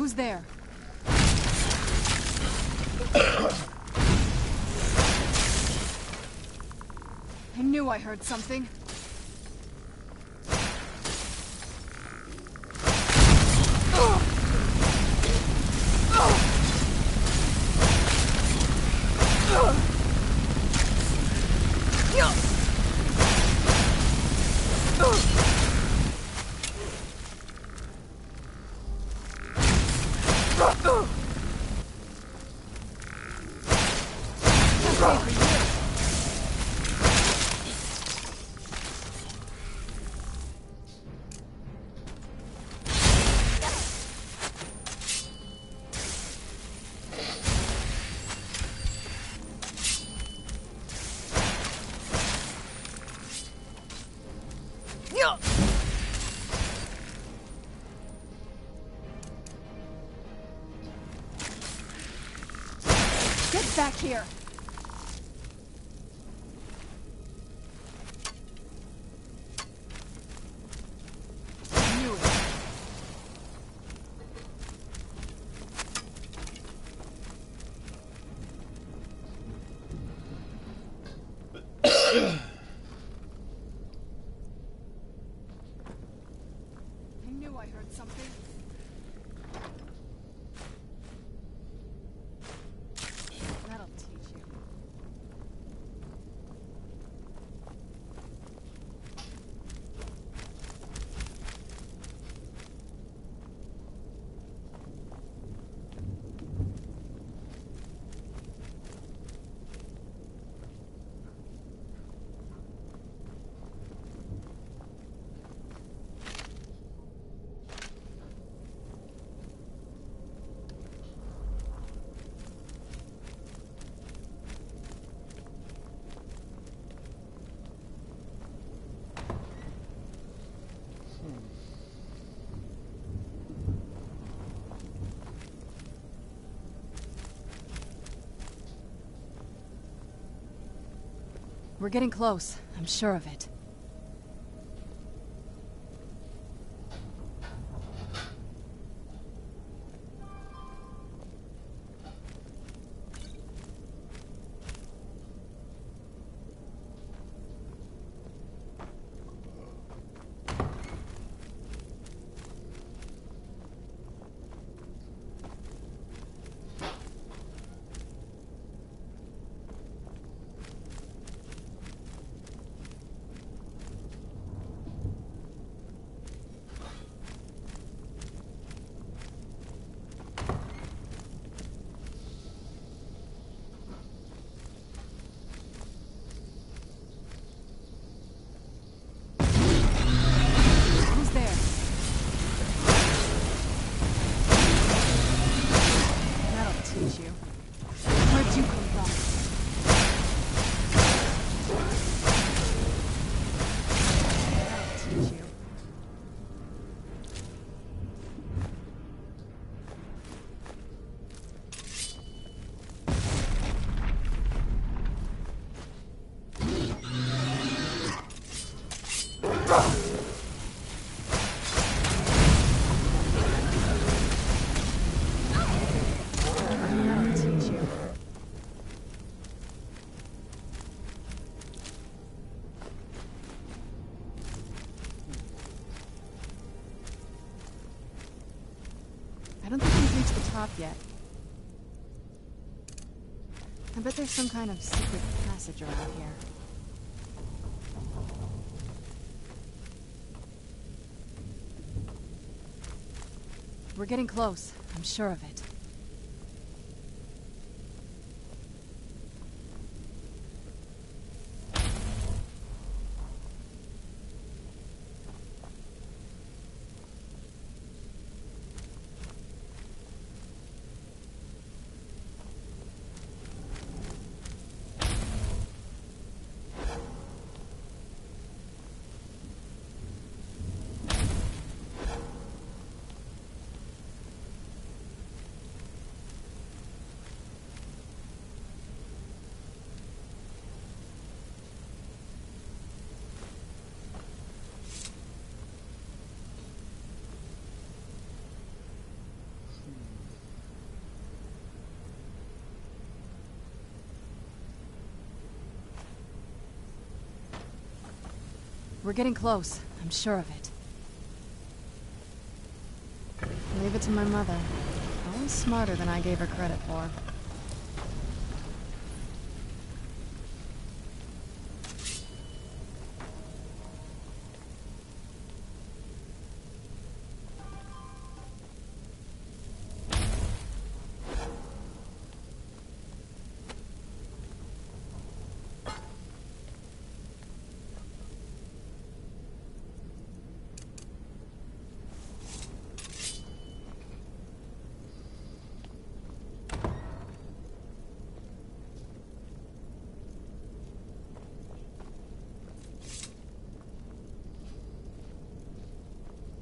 Who's there? I knew I heard something. Get back here! I knew it. I knew I heard something. That'll teach you. We're getting close. I'm sure of it. I don't think we've reached the top yet. I bet there's some kind of secret passage around here. We're getting close. I'm sure of it. We're getting close. I'm sure of it. Leave it to my mother. Always smarter than I gave her credit for.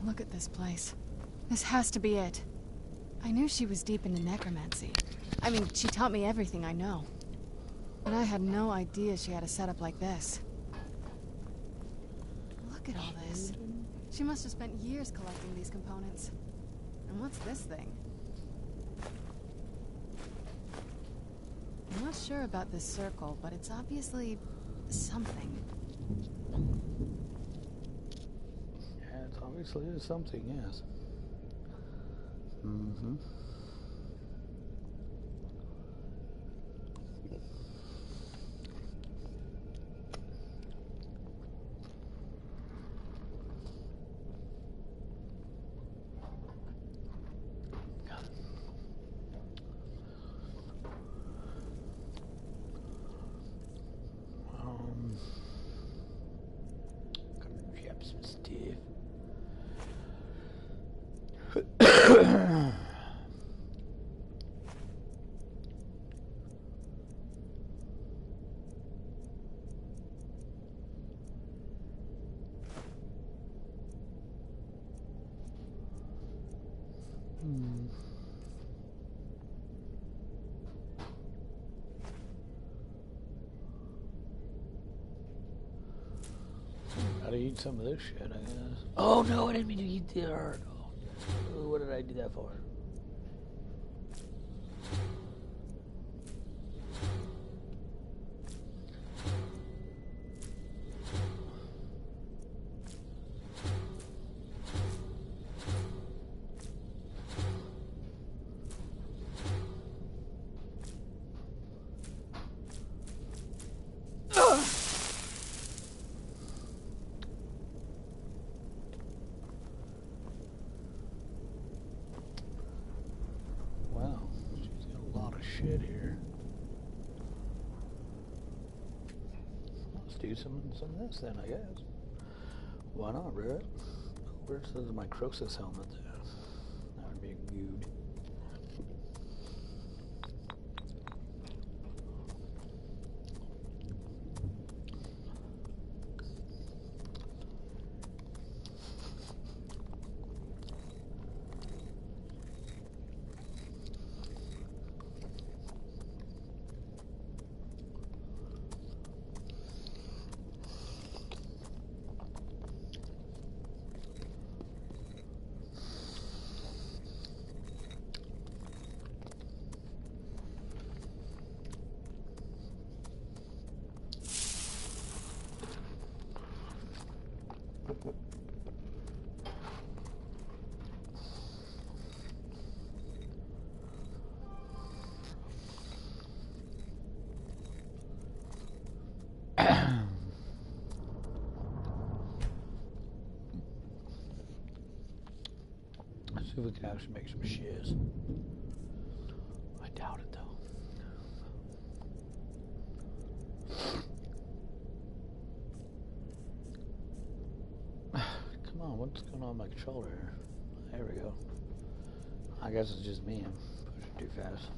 Look at this place. This has to be it. I knew she was deep into necromancy. I mean, she taught me everything I know. But I had no idea she had a setup like this. Look at all this. She must have spent years collecting these components. And what's this thing? I'm not sure about this circle, but it's obviously something. Obviously, there's something, yes. Mm-hmm. Grab some stuff. Gotta eat some of this shit, I guess. Oh no, I didn't mean to eat the art. Oh, what did I do that for? Shit here. Let's do some of this then, I guess. Why not, right? Where's my Croesus helmet there? That would be good. See if we can actually make some shiz. I doubt it though. Come on, what's going on with my controller here? There we go. I guess it's just me. I'm pushing too fast.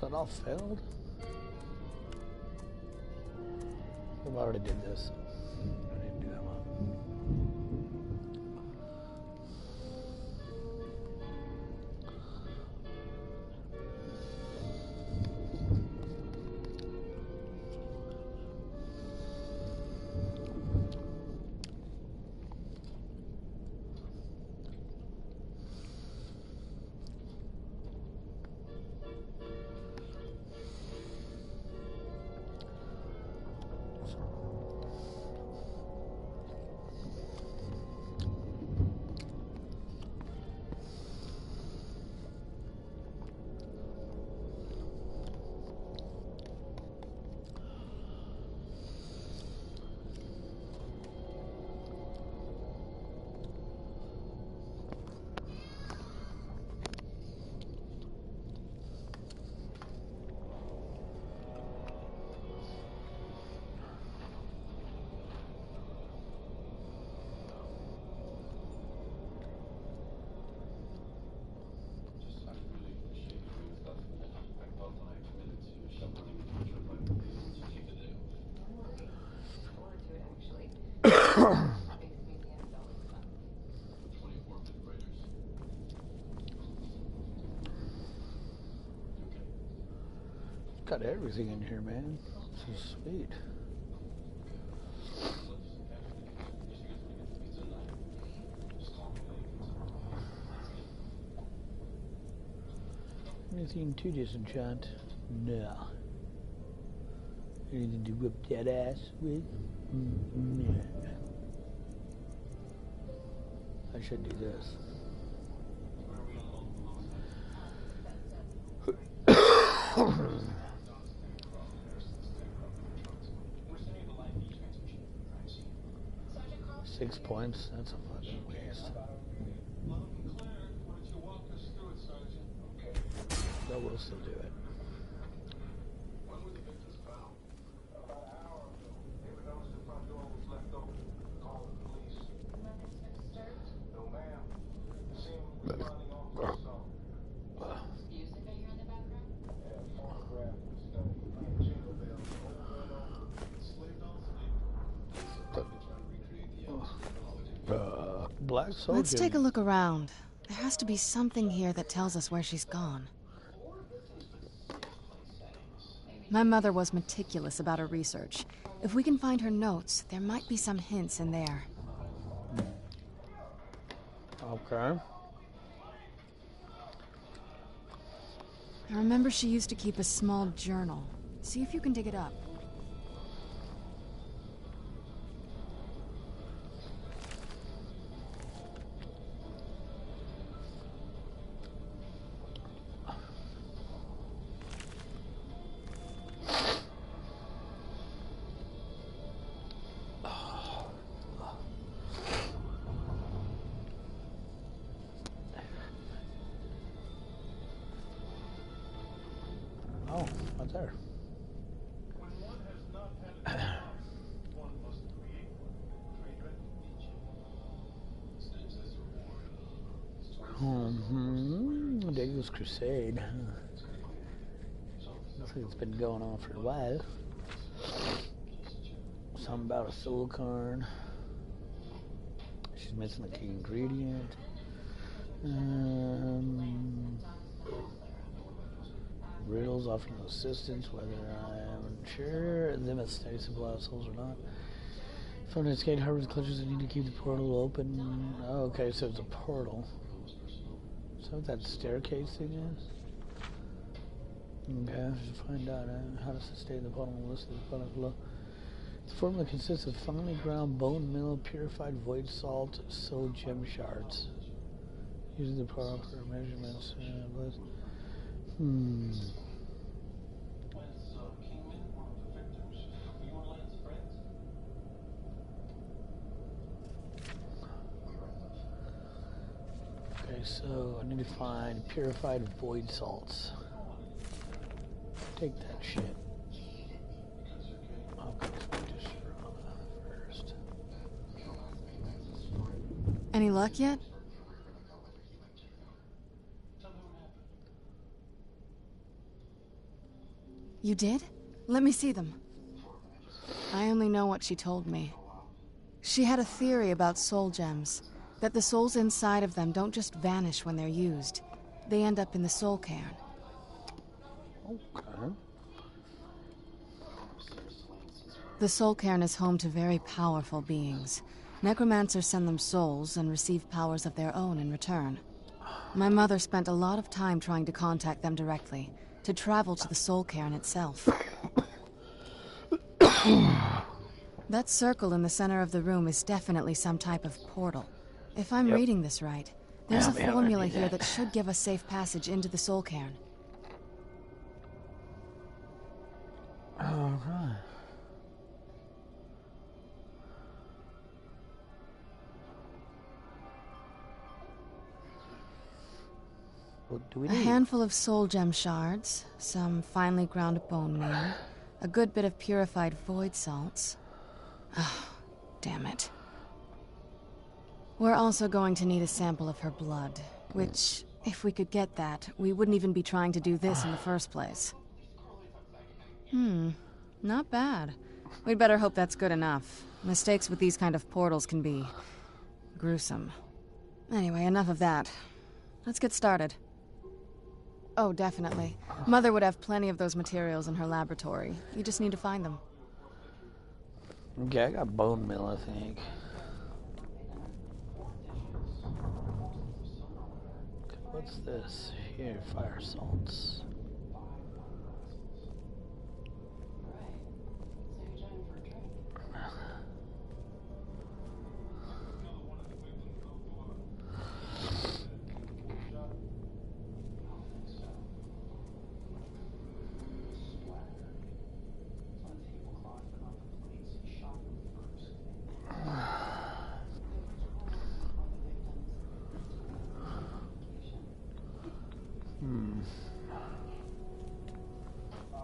That all failed? I already did this. I didn't do that one. got everything in here, man. This is sweet. Anything to disenchant? No. Anything to whip that ass with? No. I should do this. 6 points? That's a fucking waste. But we'll still do it. Black soldier. Let's take a look around. There has to be something here that tells us where she's gone. My mother was meticulous about her research. If we can find her notes, there might be some hints in there. Okay. I remember she used to keep a small journal. See if you can dig it up. Oh, what's there? Daedalus Crusade. Looks like it's been going on for a while. Something about a soul card. She's missing a key ingredient. Riddles offering assistance, whether I'm sure the mistakes of black souls or not. From its gate harbors clutches that need to keep the portal open. Oh, okay, so it's a portal. Is that what that staircase thing is? Okay, I should find out how to sustain the portal listed below. The formula consists of finely ground bone meal, purified void salt, soul gem shards. Using the portal for measurements. Okay, so I need to find purified void salts. Take that shit. Okay, just first. Any luck yet? You did? Let me see them. I only know what she told me. She had a theory about soul gems, that the souls inside of them don't just vanish when they're used. They end up in the soul cairn. Okay. The soul cairn is home to very powerful beings. Necromancers send them souls and receive powers of their own in return. My mother spent a lot of time trying to contact them directly, to travel to the soul cairn itself. That circle in the center of the room is definitely some type of portal. If I'm reading this right, there's a formula here that should give us safe passage into the soul cairn. Alright. What do we need? A handful of soul gem shards, some finely ground bone meal, a good bit of purified void salts. Oh, damn it. We're also going to need a sample of her blood, which, if we could get that, we wouldn't even be trying to do this in the first place. Not bad. We'd better hope that's good enough. Mistakes with these kind of portals can be gruesome. Anyway, enough of that. Let's get started. Oh, definitely. Mother would have plenty of those materials in her laboratory. You just need to find them. Okay, I got bone meal, I think. Okay, what's this? Here, fire salts.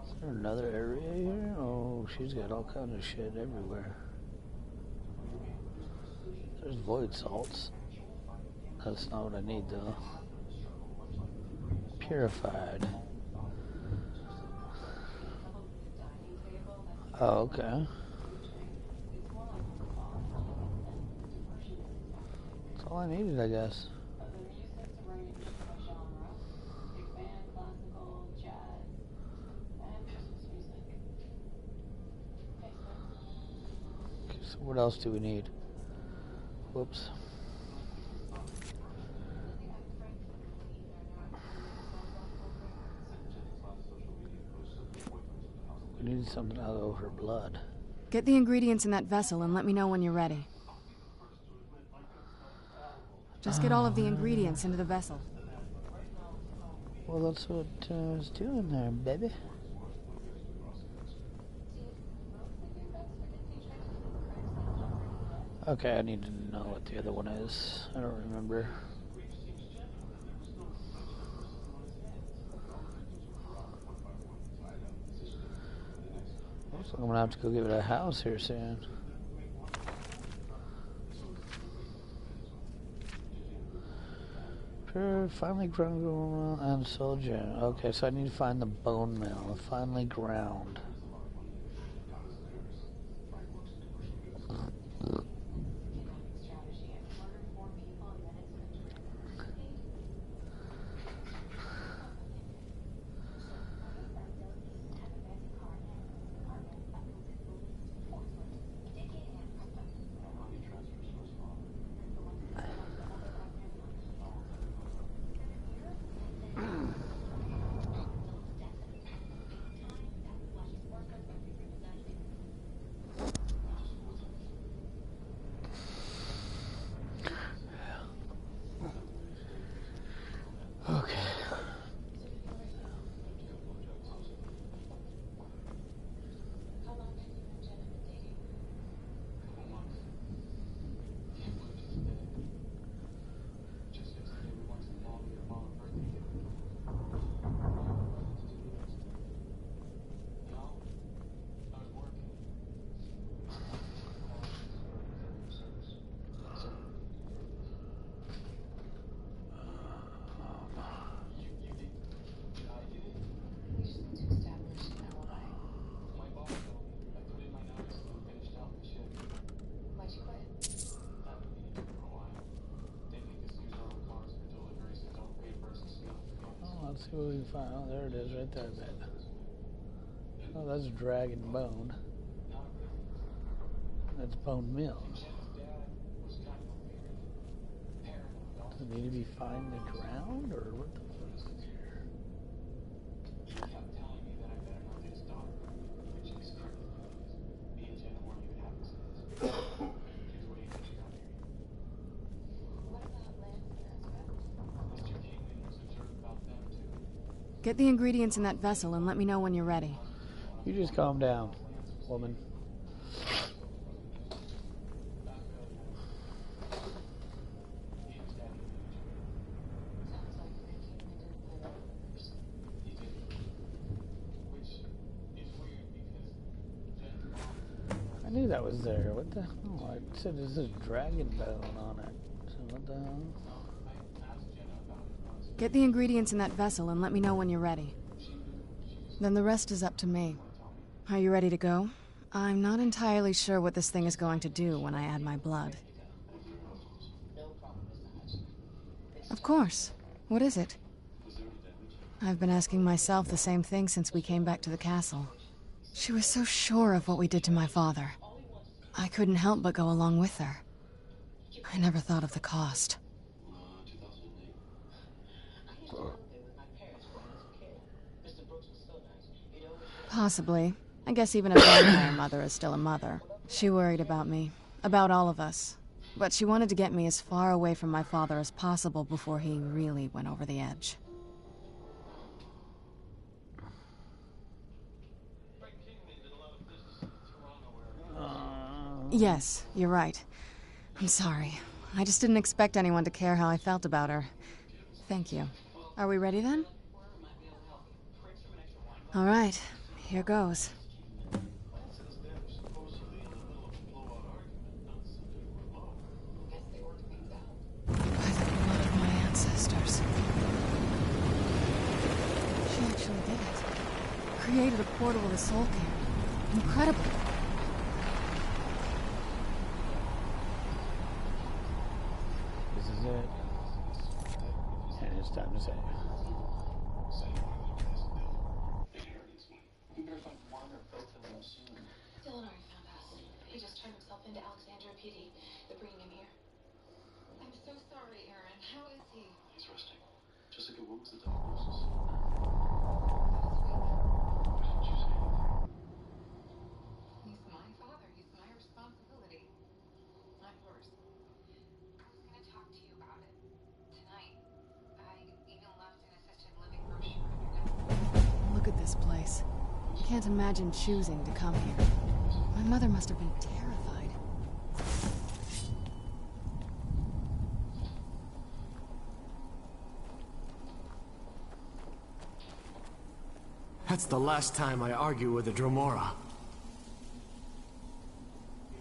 Is there another area here? Oh, she's got all kinds of shit everywhere. There's void salts. That's not what I need though. Purified. Oh, okay. That's all I needed, I guess. Okay, so what else do we need? Whoops. We need something out of her blood. Get the ingredients in that vessel and let me know when you're ready. Just get all of the ingredients into the vessel. Well, that's what I was doing there, baby. Okay, I need to know what the other one is. I don't remember. Looks like I'm gonna have to go give it a house here soon. Finely ground and soldier. Okay, so I need to find the bone mill. Finely ground. Okay. Let's see what we can find. Oh, there it is, right there. Oh, that's dragon bone. That's bone meal. Does it need to be fine in the ground, or what the fuck is here? Get the ingredients in that vessel and let me know when you're ready. You just calm down, woman. I knew that was there. What the hell? I said there's a dragon bone on it. So what the hell? Get the ingredients in that vessel and let me know when you're ready. Then the rest is up to me. Are you ready to go? I'm not entirely sure what this thing is going to do when I add my blood. Of course. What is it? I've been asking myself the same thing since we came back to the castle. She was so sure of what we did to my father. I couldn't help but go along with her. I never thought of the cost. Possibly. I guess even a vampire mother is still a mother. She worried about me, about all of us. But she wanted to get me as far away from my father as possible before he really went over the edge. Yes, you're right. I'm sorry. I just didn't expect anyone to care how I felt about her. Thank you. Are we ready then? All right, here goes. By the blood of my ancestors. She actually did it. Created a portal with a soul care. Incredible. This is it. And it's time to save. Dylan already found us. He just turned himself into Alexandria PD. They're bringing him here. I'm so sorry, Aaron. How is he? He's resting. Jessica, what was the diagnosis? Why didn't you say anything? He's my father. He's my responsibility. Not yours. I was going to talk to you about it tonight. I even left an assisted living brochure on your desk. Look at this place. I can't imagine choosing to come here. My mother must have been terrified. That's the last time I argue with a Dromora.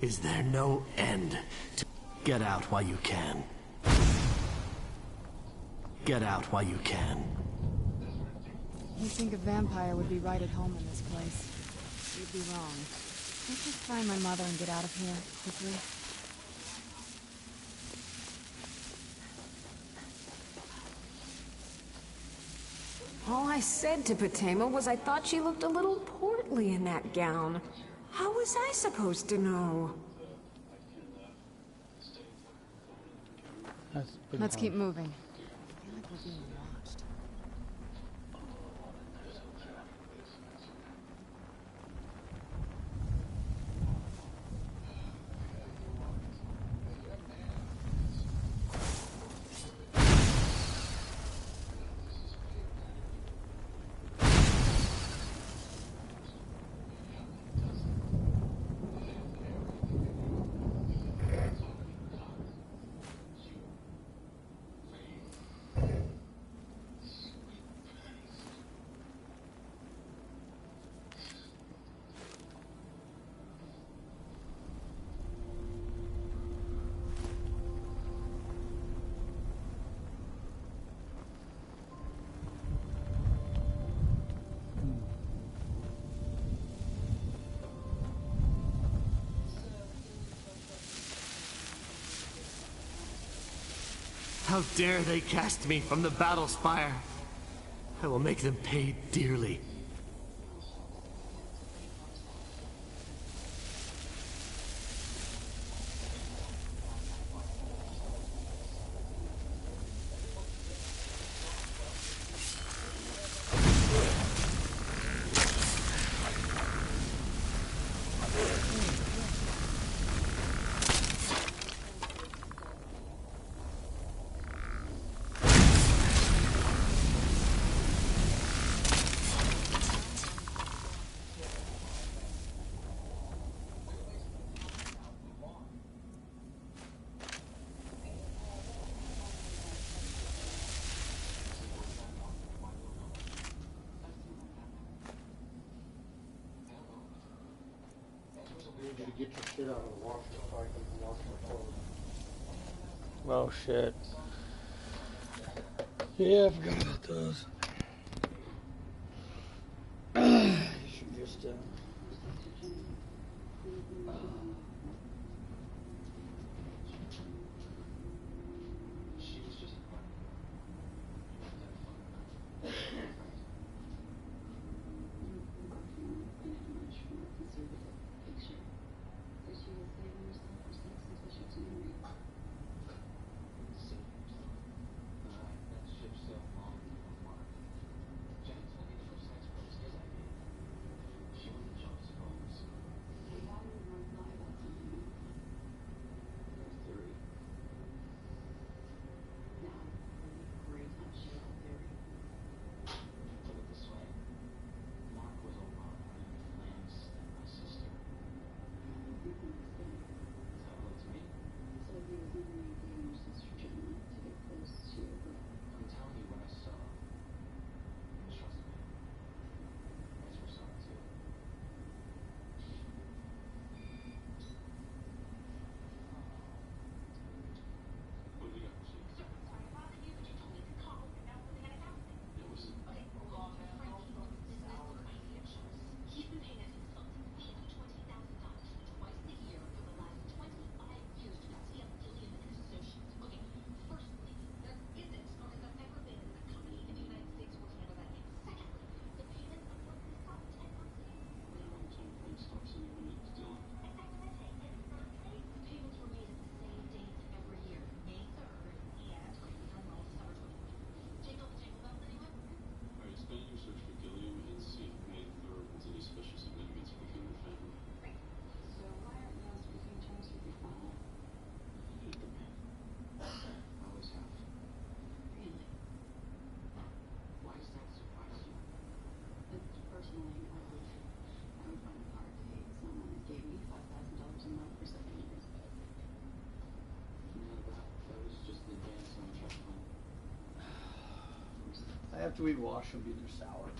Is there no end to... Get out while you can. Get out while you can. You'd think a vampire would be right at home in this place. You'd be wrong. Let's just find my mother and get out of here, quickly. All I said to Patema was I thought she looked a little portly in that gown. How was I supposed to know? That's pretty Let's keep hard. moving. I feel like we're being watched. How dare they cast me from the battle spire? I will make them pay dearly. Need you to get your shit out of the washer so I can wash my clothes. Oh shit. Yeah, I forgot about those. You should just After we wash them, they're sour.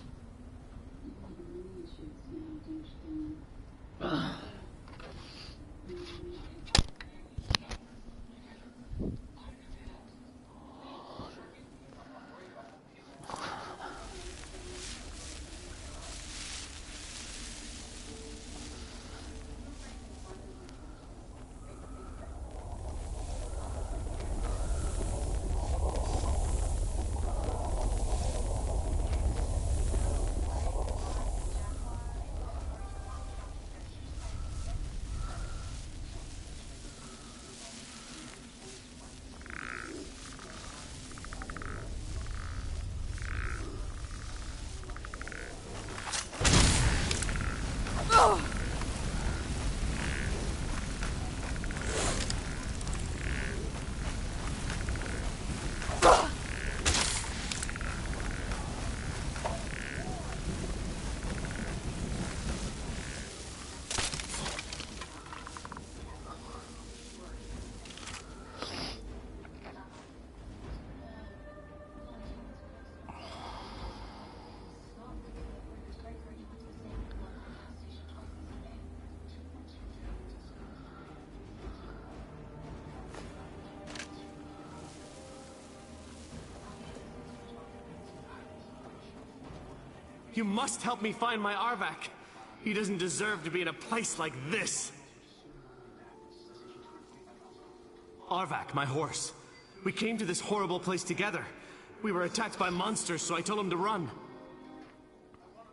You must help me find my Arvak. He doesn't deserve to be in a place like this. Arvak, my horse. We came to this horrible place together. We were attacked by monsters, so I told him to run.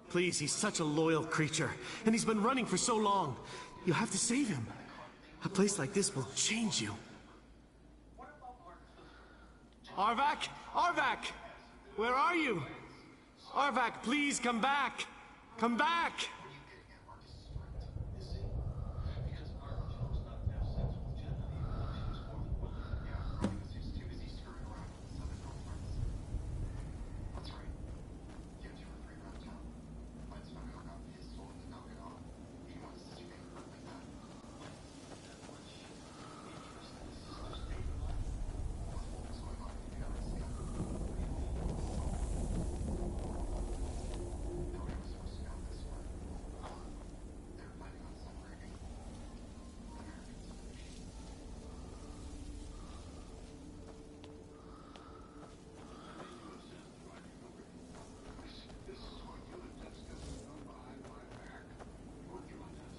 Please, he's such a loyal creature, and he's been running for so long. You have to save him. A place like this will change you. Arvak? Arvak! Where are you? Arvak, please come back! Come back!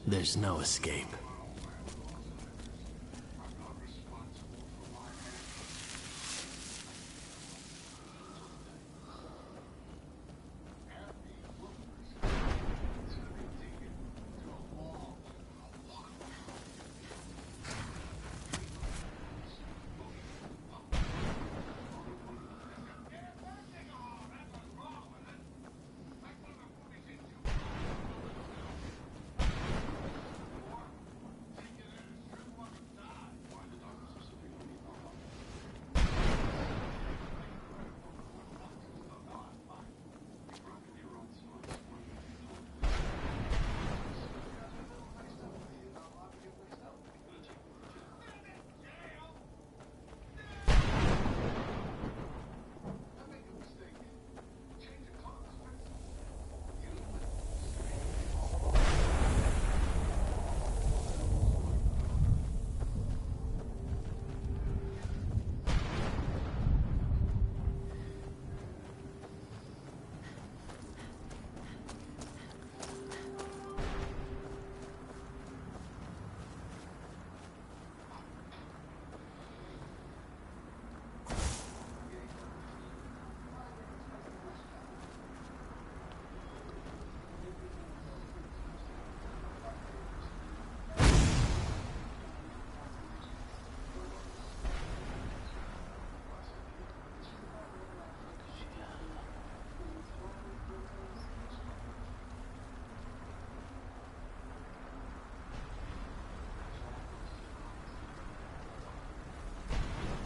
There's no escape.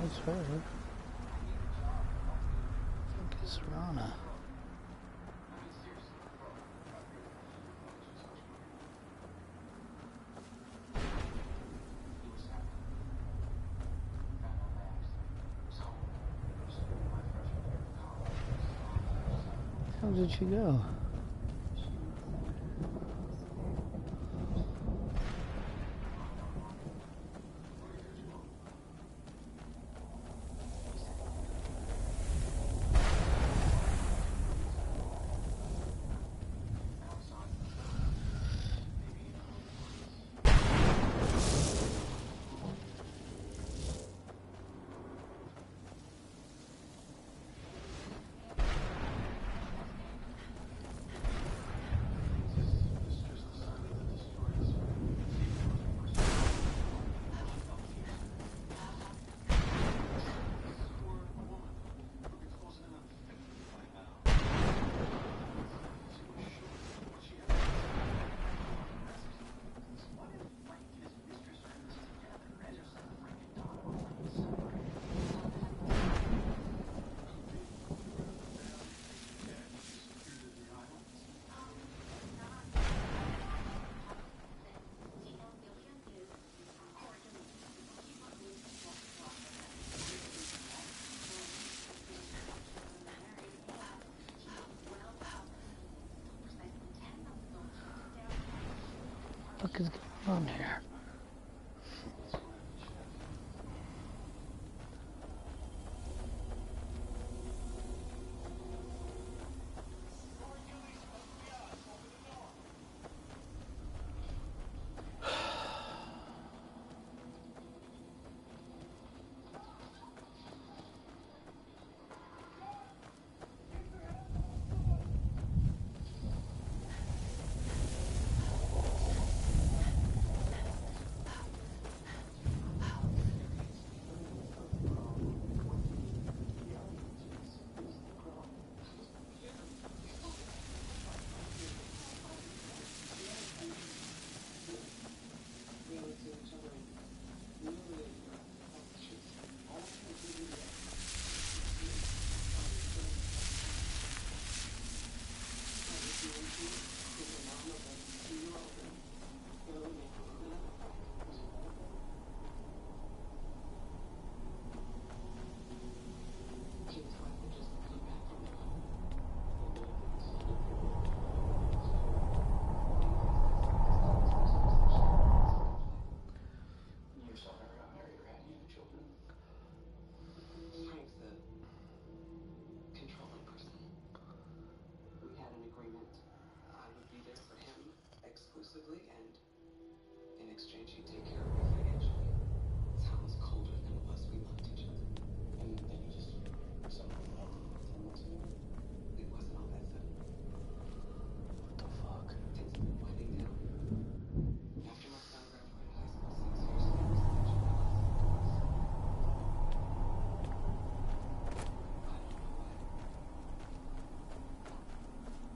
That's her. I think it's Rana. How did she go? What is going on here? Exclusively, and in exchange he'd take care of me financially. Sounds colder than it was. We loved each other. And then you just settled down 10 months ago? It wasn't all that sudden. What the fuck? Things have been winding down. After my son graduated high school 6 years ago, I was I don't know why.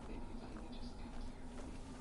Maybe you finally just got tired of me.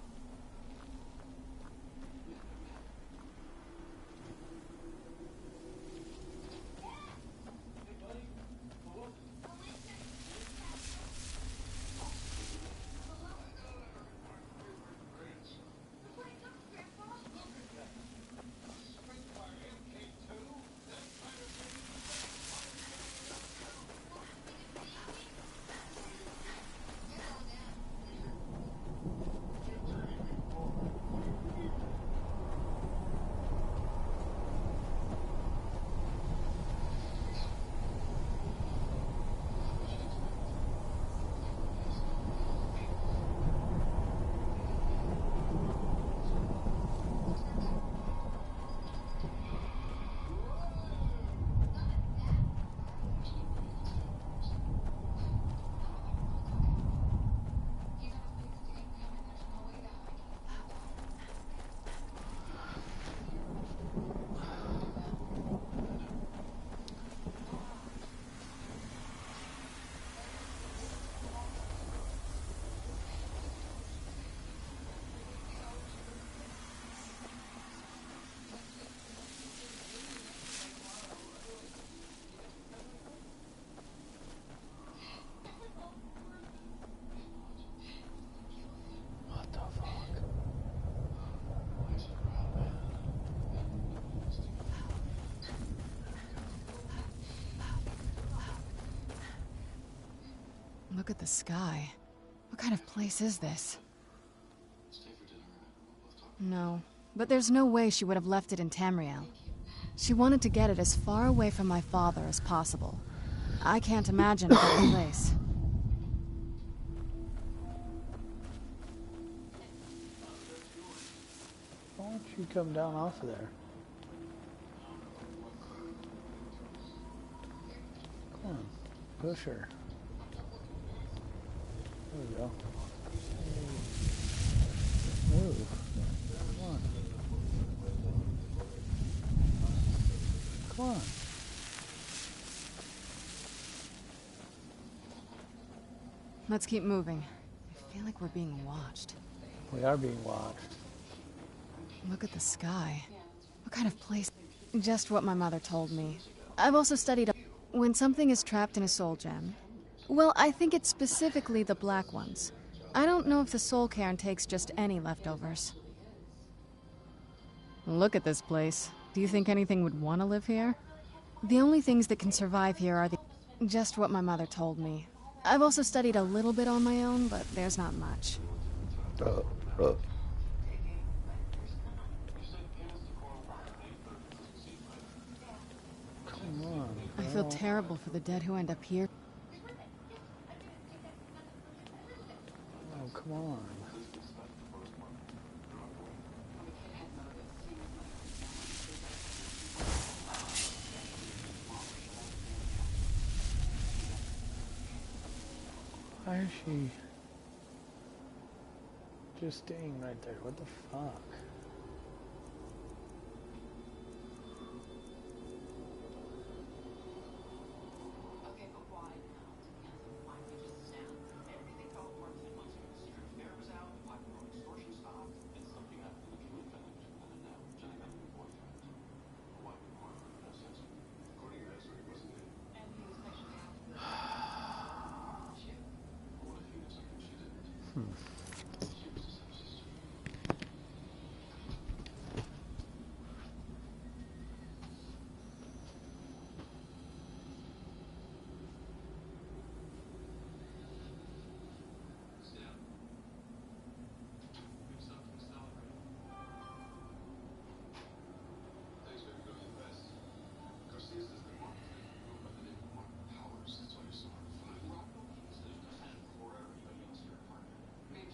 What the fuck? Look at the sky. What kind of place is this? Stay for dinner. We'll both talk. No, but there's no way she would have left it in Tamriel. She wanted to get it as far away from my father as possible. I can't imagine a better place. Why don't you come down off of there? Come on, push her. There we go. Move. Come on. Come on. Let's keep moving. I feel like we're being watched. We are being watched. Look at the sky. What kind of place? Just what my mother told me. I've also studied when something is trapped in a soul gem. Well, I think it's specifically the black ones. I don't know if the soul cairn takes just any leftovers. Look at this place. Do you think anything would want to live here? The only things that can survive here are the... Just what my mother told me. I've also studied a little bit on my own, but there's not much. Come on. I feel terrible for the dead who end up here. Oh, come on. Why is she just staying right there? What the fuck? Okay, but why now? Why don't we just snap? Everything fell apart 10 months ago. The secret fair was out, the black market extortion stopped, and something happened to the Julie village. And then now, Jenny got a new boyfriend. Why would Mark have no sense? According to your ex, he wasn't in. And he was actually after the shit. What if he knew something she didn't? She was his sister. Maybe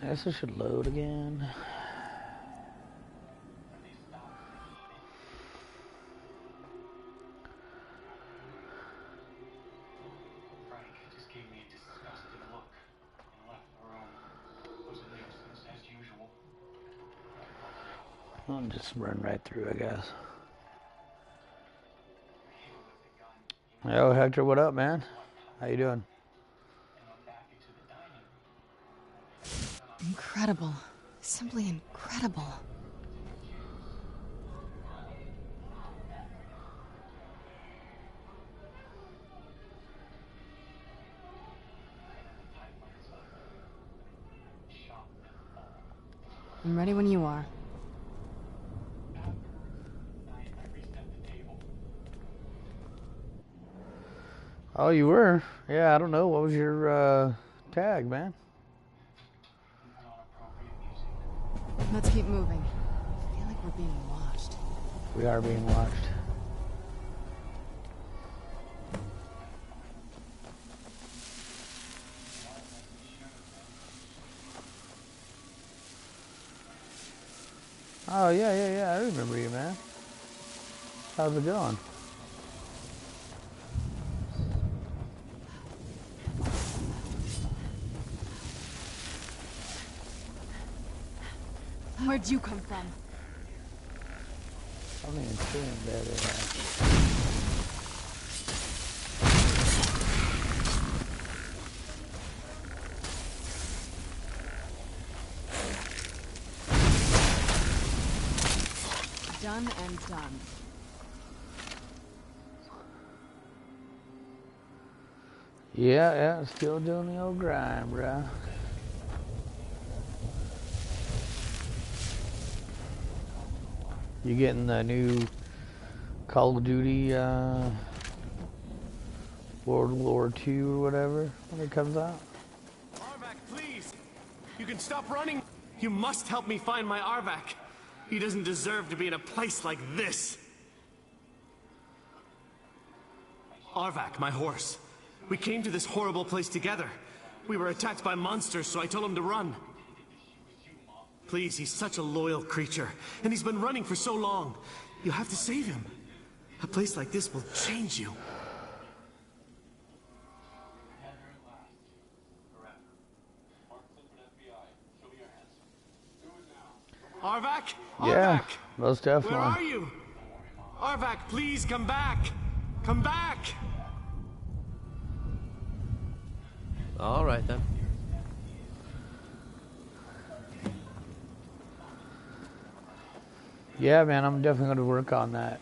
guess it should load again. Frank just gave me a disgusted look and left the room. Was a nuisance as usual. I'll just run right through, I guess. Yo, Hector, what up, man? How you doing? Incredible. Simply incredible. I'm ready when you are. Oh, you were? Yeah, I don't know. What was your tag, man? Let's keep moving. I feel like we're being watched. We are being watched. Oh, yeah. I remember you, man. How's it going? Where'd you come from? I'm not even seeing that. Done and done. Yeah, still doing the old grind, bruh. You getting the new Call of Duty World War II or whatever when it comes out? Arvak, please! You can stop running! You must help me find my Arvak! He doesn't deserve to be in a place like this! Arvak, my horse. We came to this horrible place together. We were attacked by monsters, so I told him to run. Please, he's such a loyal creature, and he's been running for so long. You have to save him. A place like this will change you. Arvak? Yeah, Arvak! most definitely. Where are you? Arvak, please come back! Come back! All right, then. Yeah, man, I'm definitely going to work on that.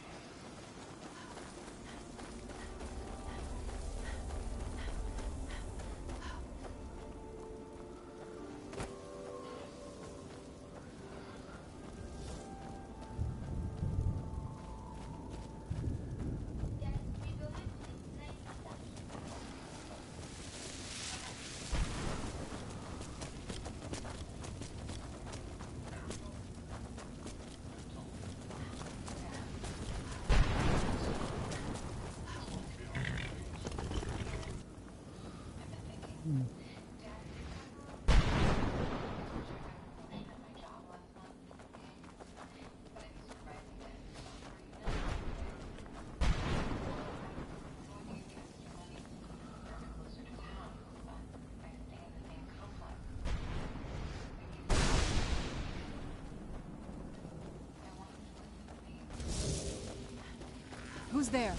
Who's there?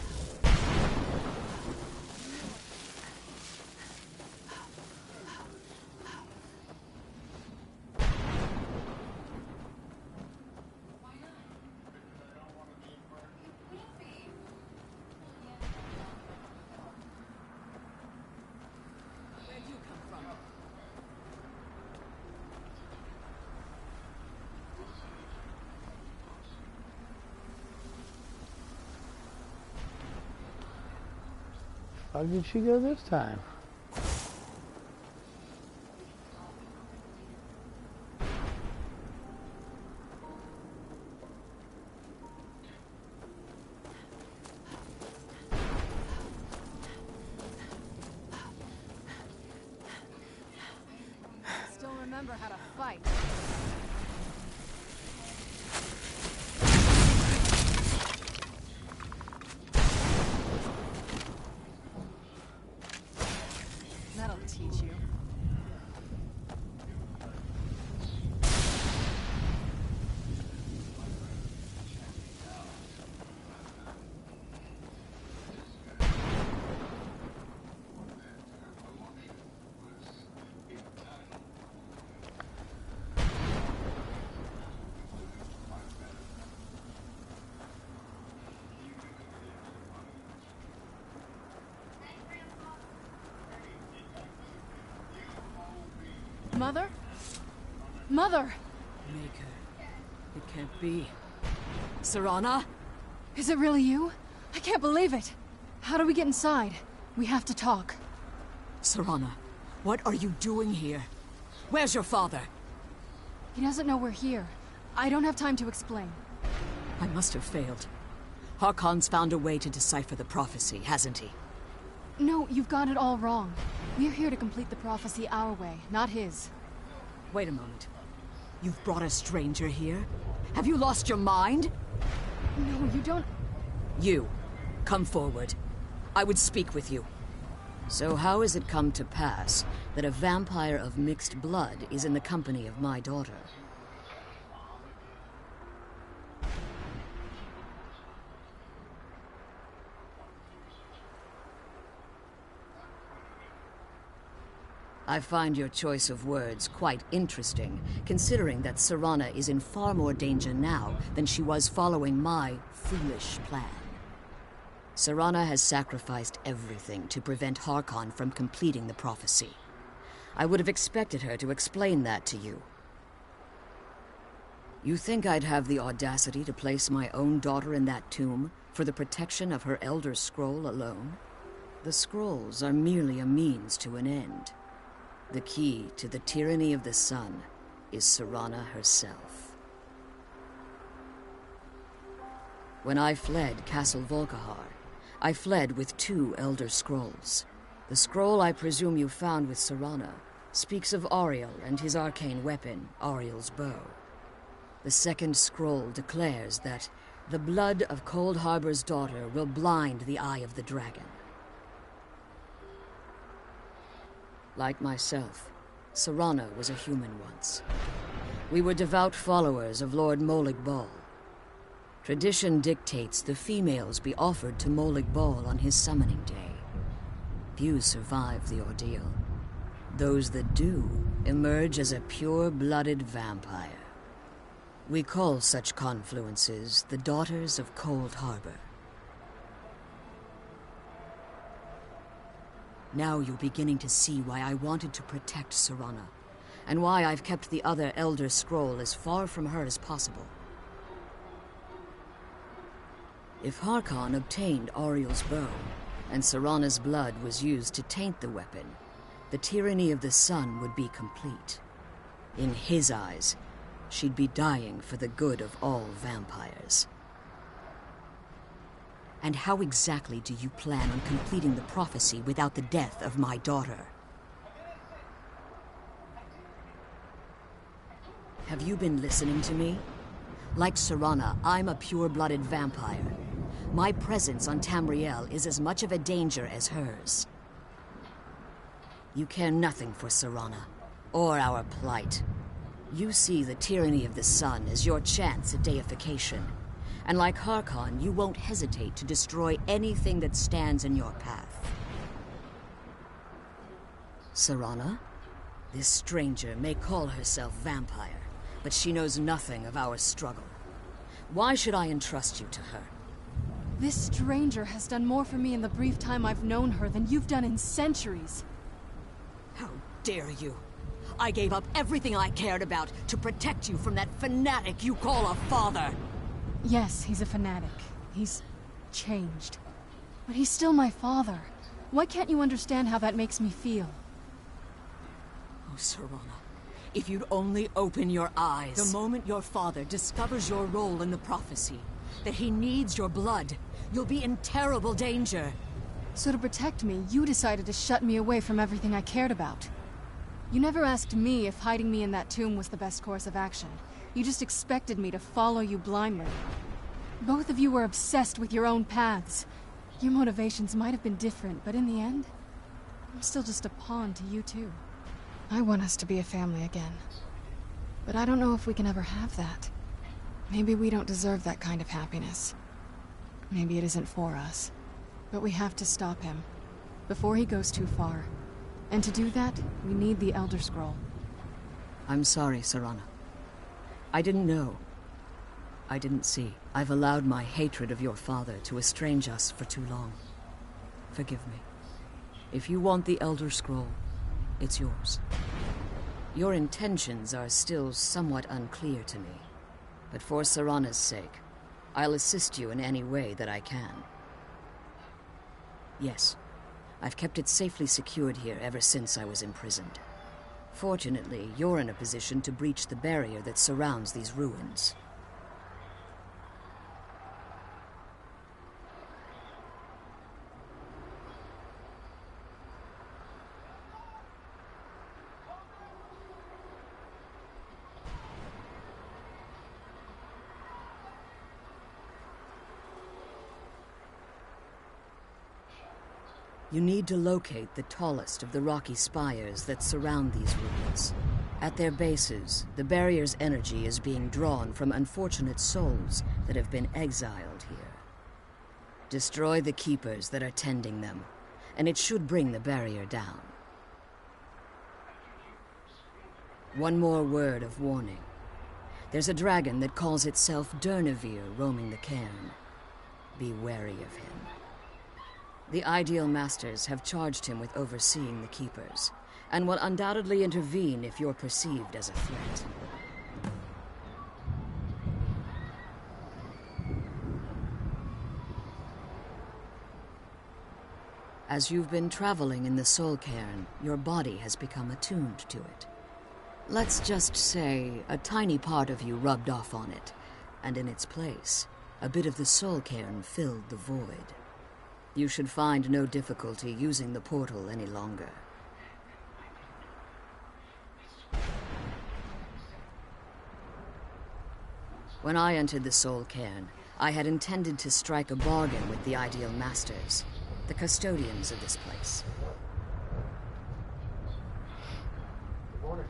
How did she go this time? Still remember how to fight. That'll teach you. Mother? Mother! Maker. It can't be. Serana? Is it really you? I can't believe it. How do we get inside? We have to talk. Serana, what are you doing here? Where's your father? He doesn't know we're here. I don't have time to explain. I must have failed. Harkon's found a way to decipher the prophecy, hasn't he? No, you've got it all wrong. We're here to complete the prophecy our way, not his. Wait a moment. You've brought a stranger here? Have you lost your mind? No, you don't... You, come forward. I would speak with you. So how has it come to pass that a vampire of mixed blood is in the company of my daughter? I find your choice of words quite interesting, considering that Serana is in far more danger now than she was following my foolish plan. Serana has sacrificed everything to prevent Harkon from completing the prophecy. I would have expected her to explain that to you. You think I'd have the audacity to place my own daughter in that tomb for the protection of her Elder Scroll alone? The scrolls are merely a means to an end. The key to the tyranny of the sun is Serana herself. When I fled Castle Volkihar, I fled with 2 Elder Scrolls. The scroll I presume you found with Serana speaks of Auriel and his arcane weapon, Auriel's bow. The second scroll declares that the blood of Cold Harbor's daughter will blind the eye of the dragon. Like myself, Serana was a human once. We were devout followers of Lord Molig Bal. Tradition dictates the females be offered to Molig Bal on his summoning day. Few survive the ordeal. Those that do emerge as a pure-blooded vampire. We call such confluences the Daughters of Cold Harbor. Now you're beginning to see why I wanted to protect Serana, and why I've kept the other Elder Scroll as far from her as possible. If Harkon obtained Auriel's bow, and Serana's blood was used to taint the weapon, the tyranny of the sun would be complete. In his eyes, she'd be dying for the good of all vampires. And how exactly do you plan on completing the prophecy without the death of my daughter? Have you been listening to me? Like Serana, I'm a pure-blooded vampire. My presence on Tamriel is as much of a danger as hers. You care nothing for Serana, or our plight. You see the tyranny of the sun as your chance at deification. And like Harkon, you won't hesitate to destroy anything that stands in your path. Serana? This stranger may call herself vampire, but she knows nothing of our struggle. Why should I entrust you to her? This stranger has done more for me in the brief time I've known her than you've done in centuries. How dare you? I gave up everything I cared about to protect you from that fanatic you call a father! Yes, he's a fanatic. He's changed. But he's still my father. Why can't you understand how that makes me feel? Oh, Serana, if you'd only open your eyes. The moment your father discovers your role in the prophecy, that he needs your blood, you'll be in terrible danger. So to protect me, you decided to shut me away from everything I cared about. You never asked me if hiding me in that tomb was the best course of action. You just expected me to follow you blindly. Both of you were obsessed with your own paths. Your motivations might have been different, but in the end, I'm still just a pawn to you too. I want us to be a family again. But I don't know if we can ever have that. Maybe we don't deserve that kind of happiness. Maybe it isn't for us. But we have to stop him, before he goes too far. And to do that, we need the Elder Scroll. I'm sorry, Serana. I didn't know. I didn't see. I've allowed my hatred of your father to estrange us for too long. Forgive me. If you want the Elder Scroll, it's yours. Your intentions are still somewhat unclear to me, but for Serana's sake, I'll assist you in any way that I can. Yes, I've kept it safely secured here ever since I was imprisoned. Fortunately, you're in a position to breach the barrier that surrounds these ruins. You need to locate the tallest of the rocky spires that surround these ruins. At their bases, the barrier's energy is being drawn from unfortunate souls that have been exiled here. Destroy the keepers that are tending them, and it should bring the barrier down. One more word of warning. There's a dragon that calls itself Durnevere roaming the cairn. Be wary of him. The Ideal Masters have charged him with overseeing the Keepers, and will undoubtedly intervene if you're perceived as a threat. As you've been traveling in the Soul Cairn, your body has become attuned to it. Let's just say a tiny part of you rubbed off on it, and in its place, a bit of the Soul Cairn filled the void. You should find no difficulty using the portal any longer. When I entered the Soul Cairn, I had intended to strike a bargain with the Ideal Masters, the custodians of this place. Good morning.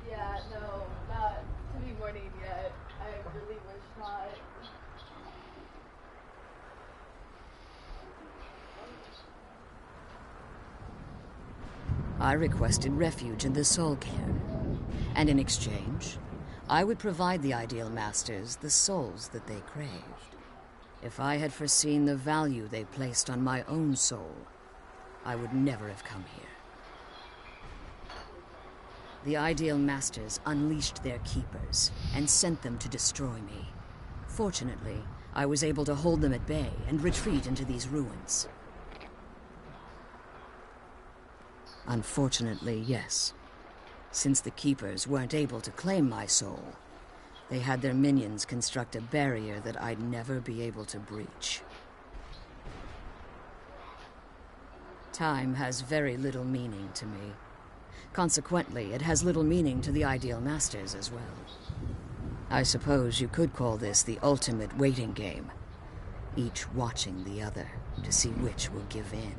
Yeah, no, not to be morning yet. I really wish not. I requested refuge in the Soul Cairn, and in exchange, I would provide the Ideal Masters the souls that they craved. If I had foreseen the value they placed on my own soul, I would never have come here. The Ideal Masters unleashed their keepers and sent them to destroy me. Fortunately, I was able to hold them at bay and retreat into these ruins. Unfortunately, yes. Since the Keepers weren't able to claim my soul, they had their minions construct a barrier that I'd never be able to breach. Time has very little meaning to me. Consequently, it has little meaning to the Ideal Masters as well. I suppose you could call this the ultimate waiting game, each watching the other to see which will give in.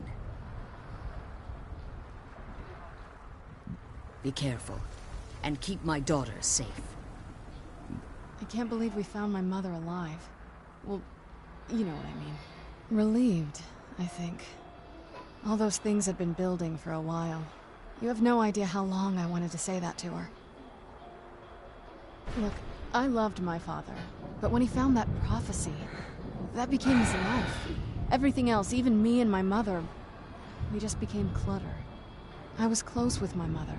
Be careful, and keep my daughter safe. I can't believe we found my mother alive. Well, you know what I mean. Relieved, I think. All those things had been building for a while. You have no idea how long I wanted to say that to her. Look, I loved my father, but when he found that prophecy, that became his life. Everything else, even me and my mother, we just became clutter. I was close with my mother.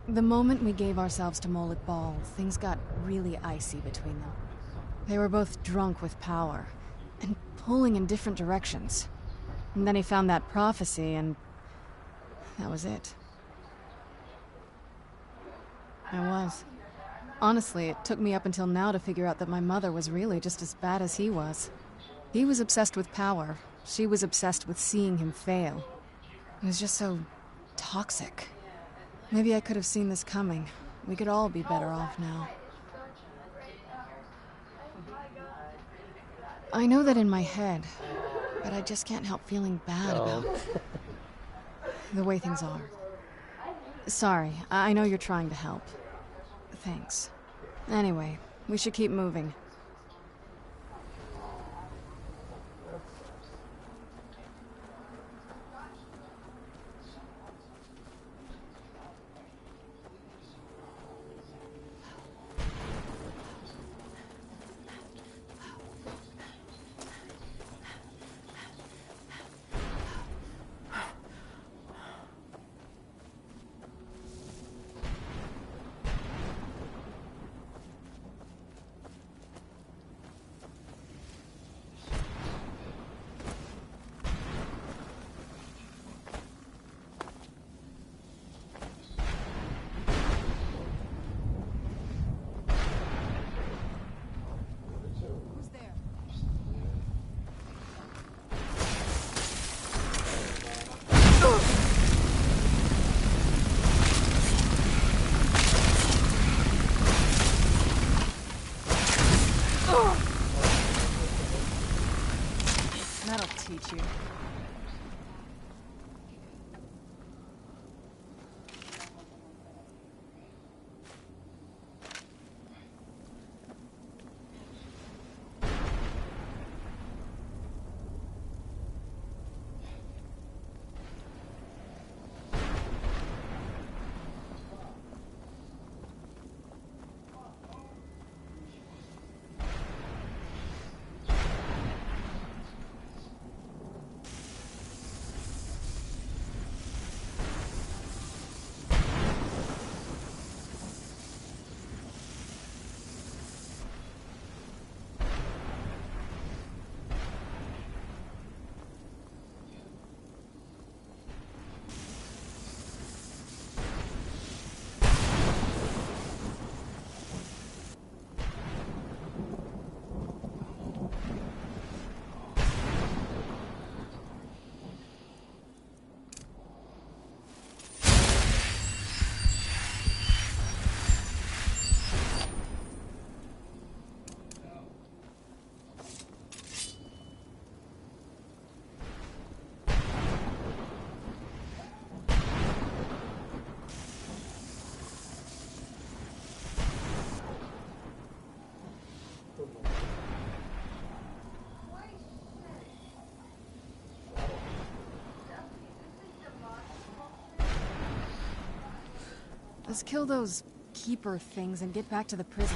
The moment we gave ourselves to Molik Bal, things got really icy between them. They were both drunk with power, and pulling in different directions. And then he found that prophecy, and that was it. I was. Honestly, it took me up until now to figure out that my mother was really just as bad as he was. He was obsessed with power. She was obsessed with seeing him fail. It was just so toxic. Maybe I could have seen this coming. We could all be better off now. I know that in my head, but I just can't help feeling bad about the way things are. Sorry, I know you're trying to help. Thanks. Anyway, we should keep moving. That'll teach you. Let's kill those keeper things and get back to the prison.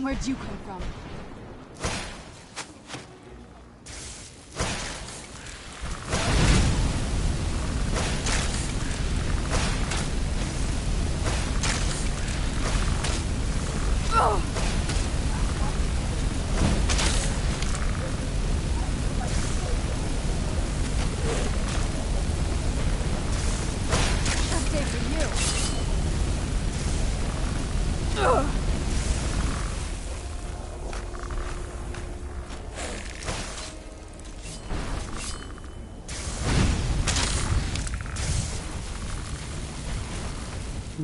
Where'd you come from? Stay for you.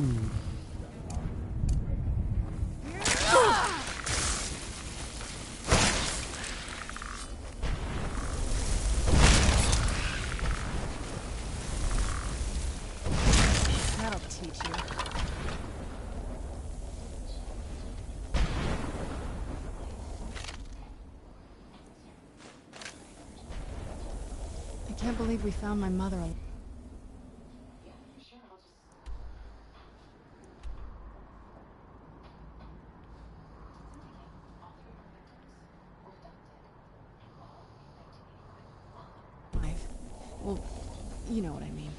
That'll teach you. I can't believe we found my mother alive. Well, you know what I mean.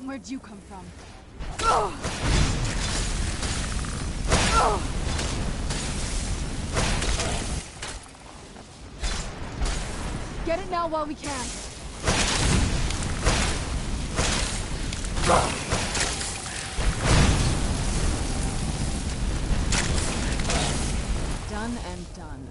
Where'd you come from? Get it now while we can. Done and done.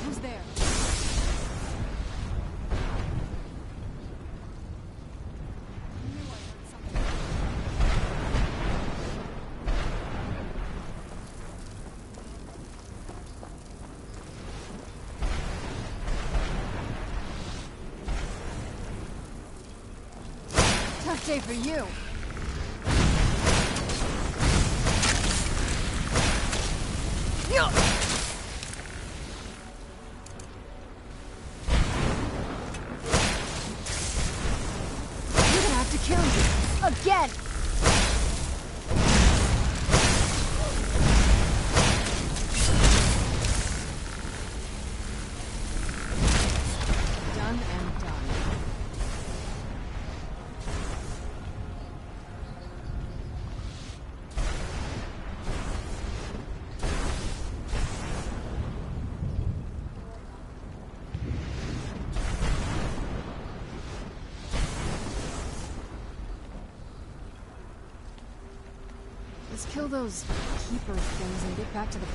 Who's there? Tough day for you. You're gonna have to kill you again. Done and done. Let's kill those keeper things and get back to the...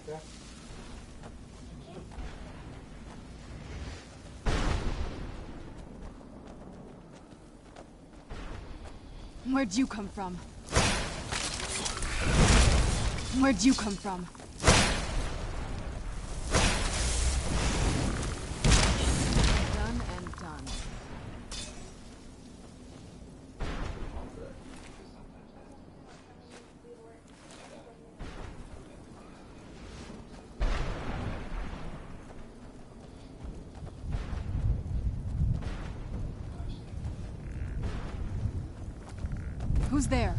Yeah. Where'd you come from? Where'd you come from? Done and done. Who's there?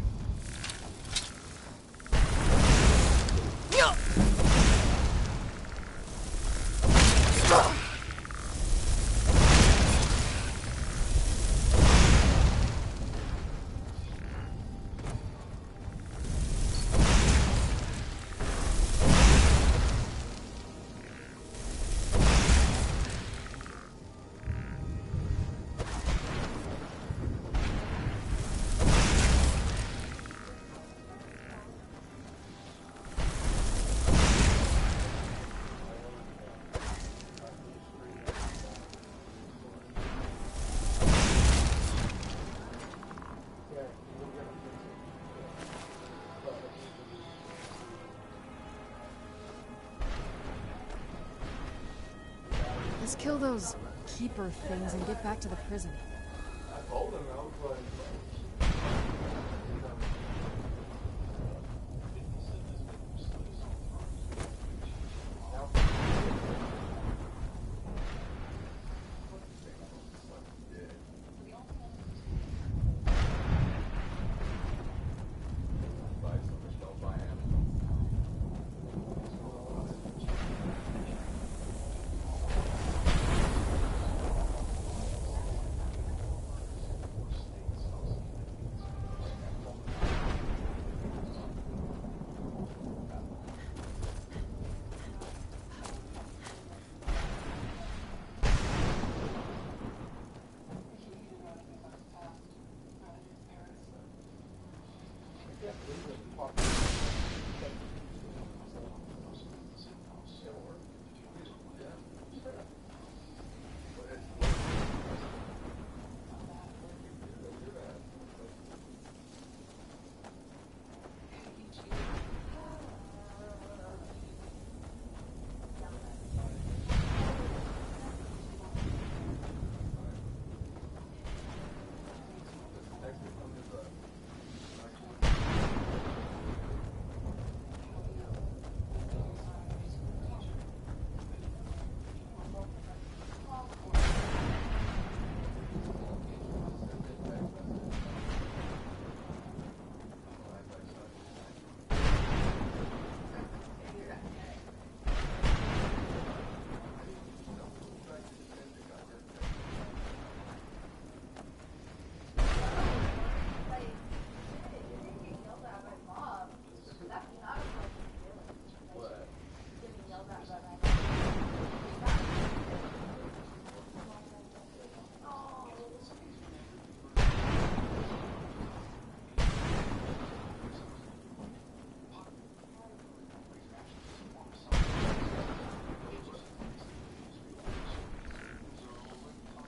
Let's kill those keeper things and get back to the prison. I told him, I was like,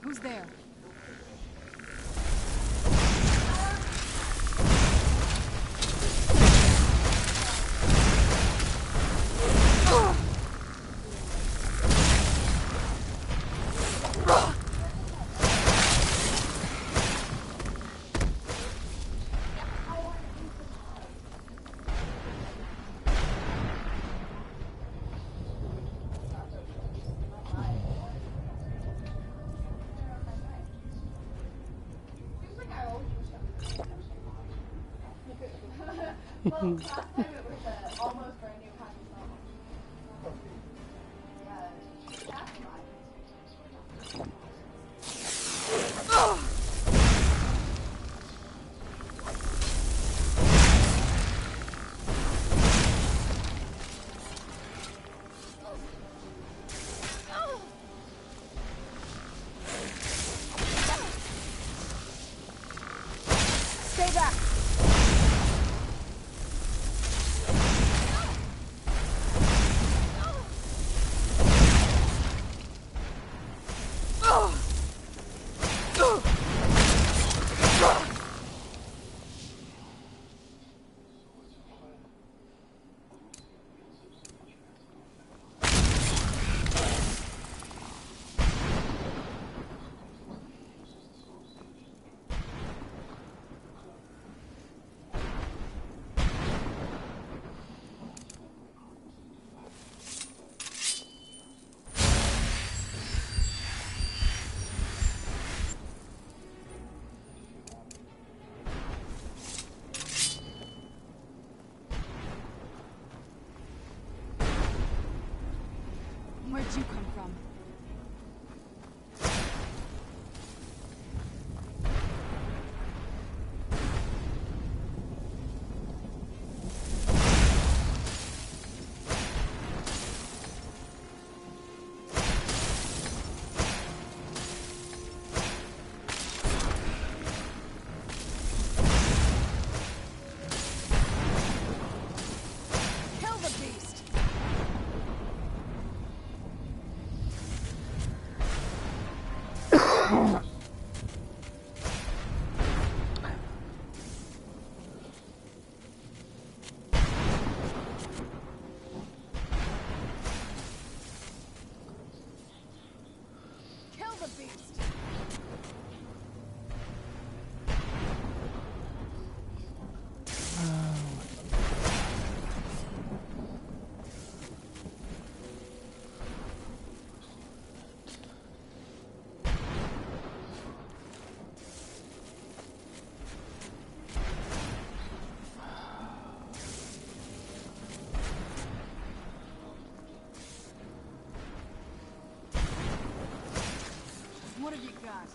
Who's there? Well, last time it was almost brand new Pakistan. Yeah, that's Stay back! Where'd you come from? Kill the beast! Kill the beast! What have you got?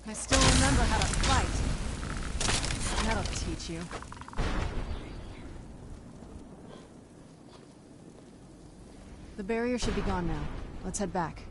I still remember how to fight. That'll teach you. The barrier should be gone now. Let's head back.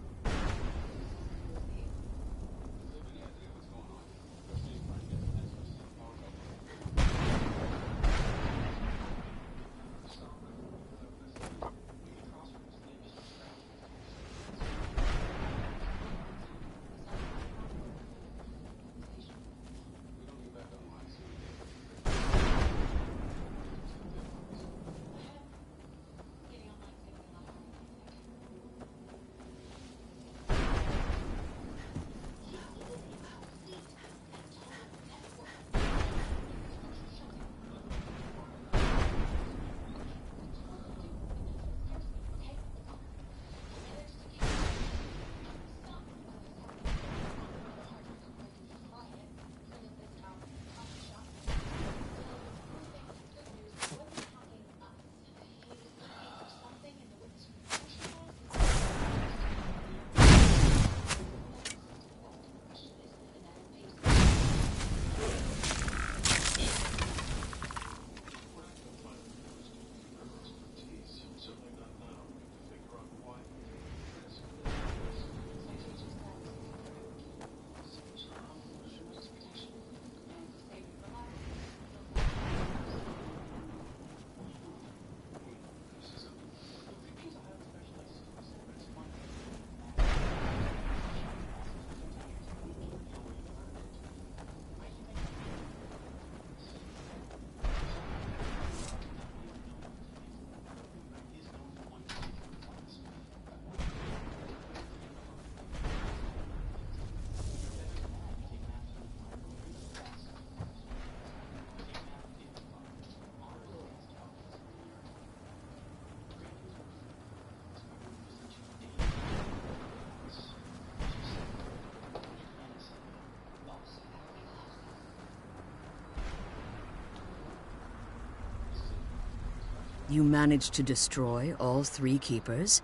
You managed to destroy all 3 keepers?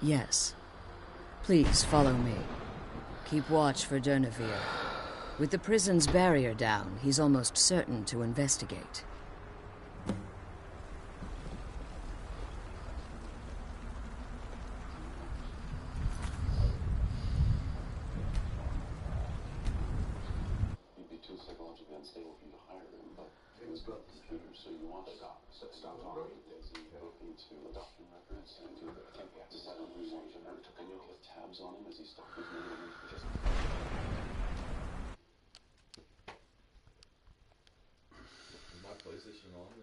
Yes. Please follow me. Keep watch for Durnevere. With the prison's barrier down, he's almost certain to investigate. psychologically unstable for you to hire him, but it was about the computer, so you want to stop talking. Is he looking to adoption records and do the temp? Does that mean can you keep tabs on him as he stuck his name in just Is my PlayStation on?